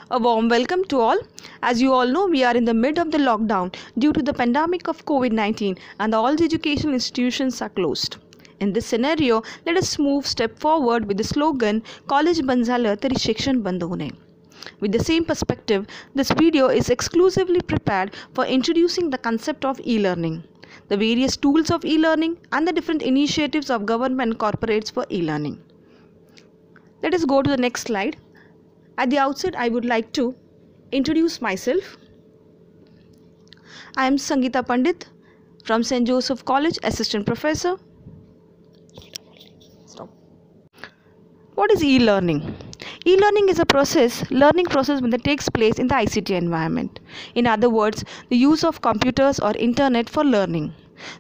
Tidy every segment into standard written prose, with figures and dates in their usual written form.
A warm welcome to all. As you all know, we are in the mid of the lockdown due to the pandemic of COVID-19 and all the educational institutions are closed. In this scenario, let us move step forward with the slogan College ban झालं तरी शिक्षण बंद होऊ नये. With the same perspective, this video is exclusively prepared for introducing the concept of e-learning, the various tools of e-learning and the different initiatives of government and corporates for e-learning. Let us go to the next slide. At the outset, I would like to introduce myself. I am Sangeeta Pandit from St. Joseph College, Assistant Professor. What is e-learning? E-learning is a learning process that takes place in the ICT environment. In other words, the use of computers or internet for learning.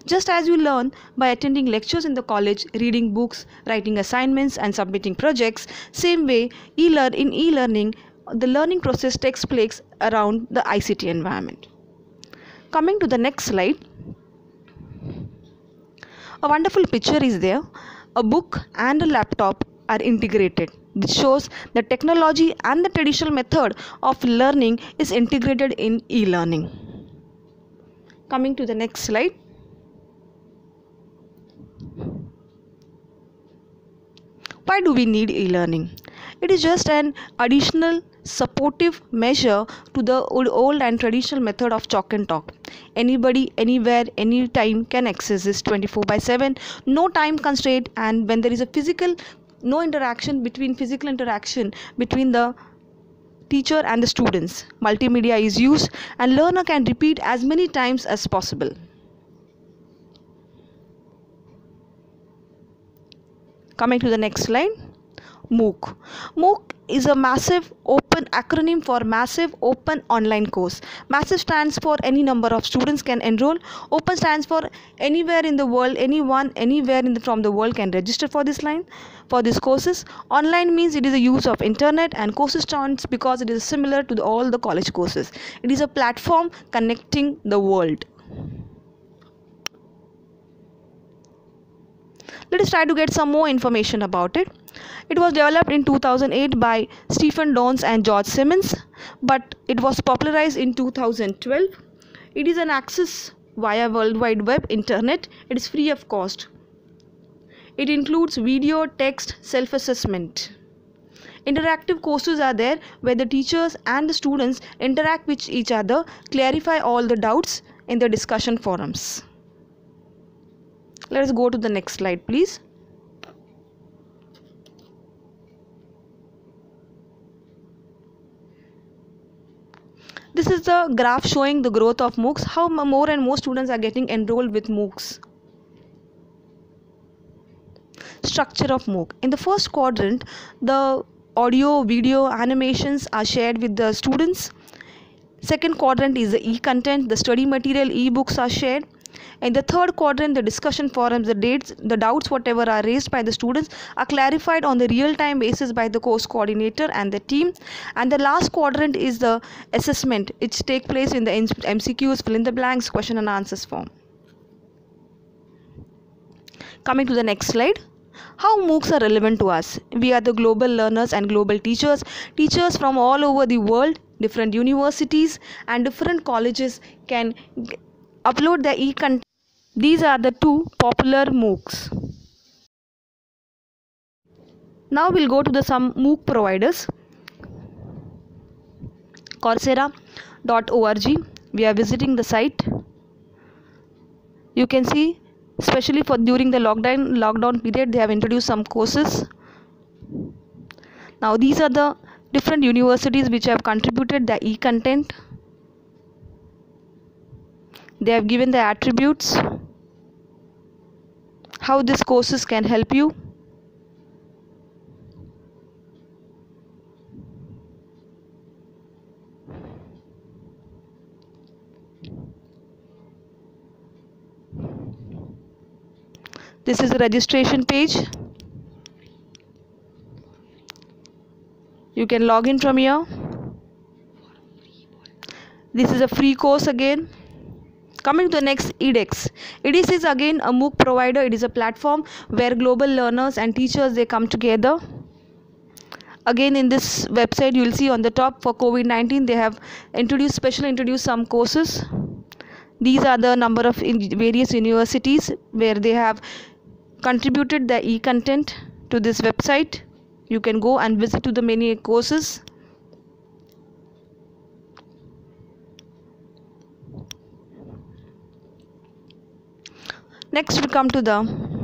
Just as you learn by attending lectures in the college, reading books, writing assignments and submitting projects, same way in e-learning, the learning process takes place around the ICT environment. Coming to the next slide, a wonderful picture is there. A book and a laptop are integrated. This shows the technology and the traditional method of learning is integrated in e-learning. Coming to the next slide. Why do we need e-learning? It is just an additional supportive measure to the old and traditional method of chalk and talk. Anybody, anywhere, anytime can access this 24/7. No time constraint, and when there is a physical physical interaction between the teacher and the students. Multimedia is used and learner can repeat as many times as possible. Coming to the next slide, MOOC. MOOC is a massive open acronym for Massive Open Online Course. Massive stands for any number of students can enroll. Open stands for anywhere in the world, anyone, anywhere from the world can register for these courses. Online means it is a use of internet, and courses stands because it is similar to all the college courses. It is a platform connecting the world. Let us try to get some more information about it. It was developed in 2008 by Stephen Downes and George Simmons, but it was popularized in 2012. It is an access via World Wide Web internet. It is free of cost. It includes video, text, self-assessment. Interactive courses are there where the teachers and the students interact with each other, clarify all the doubts in the discussion forums. Let us go to the next slide, please. This is the graph showing the growth of MOOCs, how more and more students are getting enrolled with MOOCs. Structure of MOOC. In the first quadrant, the audio, video, animations are shared with the students. Second quadrant is the e-content, the study material, e-books are shared. In the third quadrant, the discussion forums, the doubts whatever are raised by the students are clarified on the real-time basis by the course coordinator and the team. And the last quadrant is the assessment, which take place in the MCQs, fill in the blanks, question and answers form. Coming to the next slide. How MOOCs are relevant to us? We are the global learners and global teachers. Teachers from all over the world, different universities and different colleges can upload the e-content. These are the two popular MOOCs. Now we'll go to some MOOC providers. Coursera.org. We are visiting the site. You can see, especially during the lockdown period, they have introduced some courses. Now these are the different universities which have contributed the e-content. They have given the attributes, how these courses can help you. This is the registration page. You can log in from here. This is a free course again. Coming to the next, edX. edX is again a MOOC provider. It is a platform where global learners and teachers they come together. Again, in this website, you will see on the top for COVID-19, they have introduced some courses. These are the number of various universities where they have contributed the e-content to this website. You can go and visit to the many courses. Next, we come to the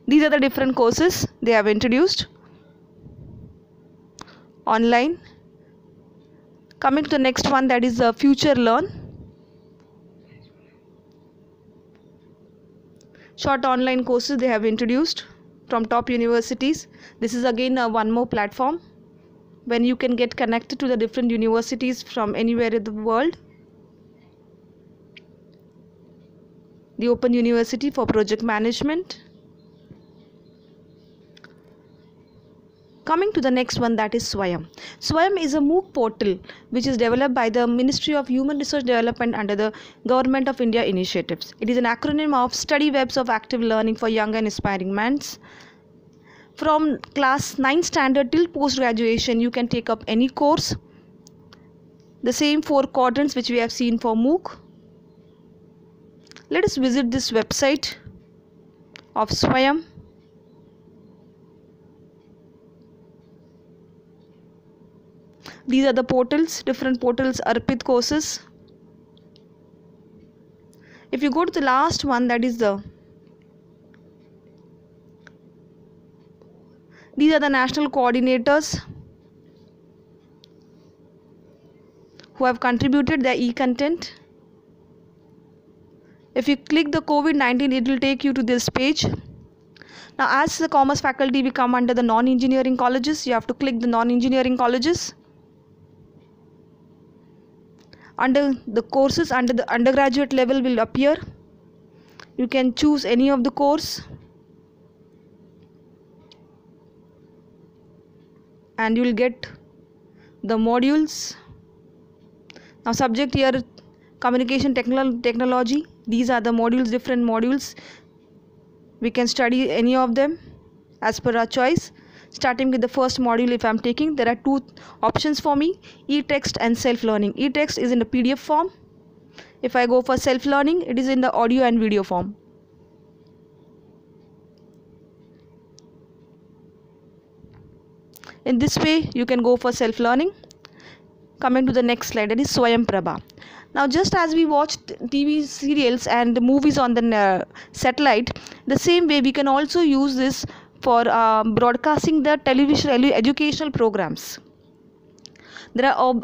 these are the different courses they have introduced online. Coming to the next one, that is the Future Learn. Short online courses they have introduced from top universities. This is again one more platform when you can get connected to the different universities from anywhere in the world. The Open University for Project Management. Coming to the next one, that is Swayam. Swayam is a MOOC portal which is developed by the Ministry of Human Resource Development under the Government of India initiatives. It is an acronym of Study Webs of Active Learning for Young and Aspiring Minds. From class 9 standard till post graduation, you can take up any course. The same 4 quadrants which we have seen for MOOC. Let us visit this website of Swayam. These are the portals, different portals, Arpit courses. If you go to the last one, that is these are the national coordinators who have contributed their e-content. If you click the COVID-19, it will take you to this page. Now, as the commerce faculty, we come under the non-engineering colleges. You have to click the non-engineering colleges. Under the courses, under the undergraduate level will appear. You can choose any of the course and you will get the modules. Now, subject here, communication technology. These are the modules, different modules. We can study any of them as per our choice. Starting with the first module, if I am taking, there are 2 options for me, e-text and self-learning. E-text is in the PDF form. If I go for self-learning, it is in the audio and video form. In this way, you can go for self-learning. Coming to the next slide, that is Swayam Prabha. Now, just as we watched TV serials and movies on the satellite, the same way we can also use this for broadcasting the television educational programs. There are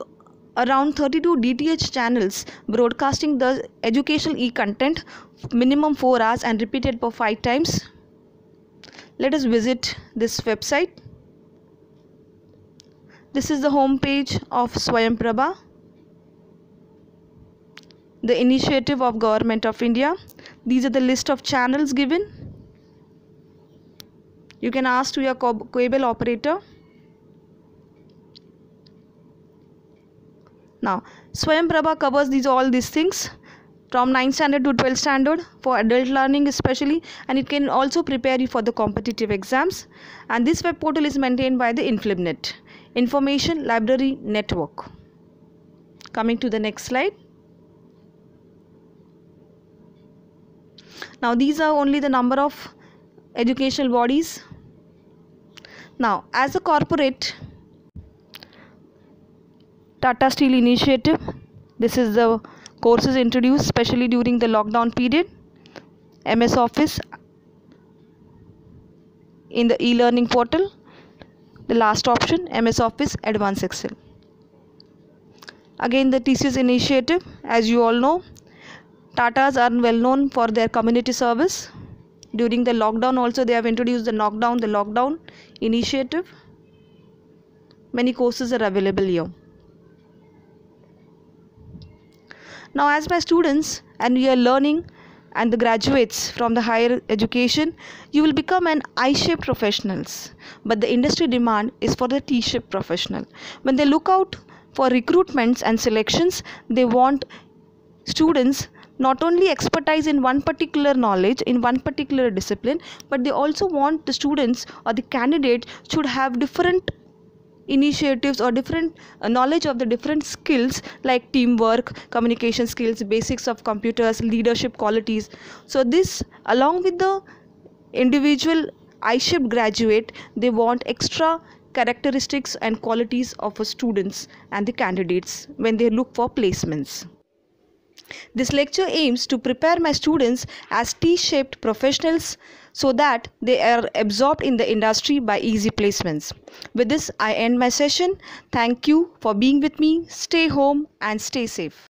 around 32 DTH channels broadcasting the educational e-content, minimum 4 hours and repeated for 5 times. Let us visit this website. This is the home page of Swayam Prabha, the initiative of Government of India. These are the list of channels given. You can ask to your cable operator. Now, Swayam Prabha covers all these things from 9th standard to 12th standard for adult learning especially, and it can also prepare you for the competitive exams. And this web portal is maintained by the InflibNet, Information Library Network. Coming to the next slide. Now, these are only the number of educational bodies. Now, as a corporate, Tata Steel initiative, this is the courses introduced especially during the lockdown period. MS Office in the e-learning portal. The last option, MS Office Advanced Excel. Again, the TCS initiative, as you all know, Tatas are well known for their community service. During the lockdown also they have introduced the lockdown initiative. Many courses are available here. Now, as my students, and we are learning and the graduates from the higher education, you will become an I-shaped professionals. But the industry demand is for the T-shaped professional. When they look out for recruitments and selections, they want students not only expertise in one particular knowledge in one particular discipline, but they also want the students or the candidate should have different initiatives or different knowledge of the different skills like teamwork, communication skills, basics of computers, leadership qualities. So this, along with the individual I-shaped graduate, they want extra characteristics and qualities of a students and the candidates when they look for placements. This lecture aims to prepare my students as T-shaped professionals so that they are absorbed in the industry by easy placements. With this, I end my session. Thank you for being with me. Stay home and stay safe.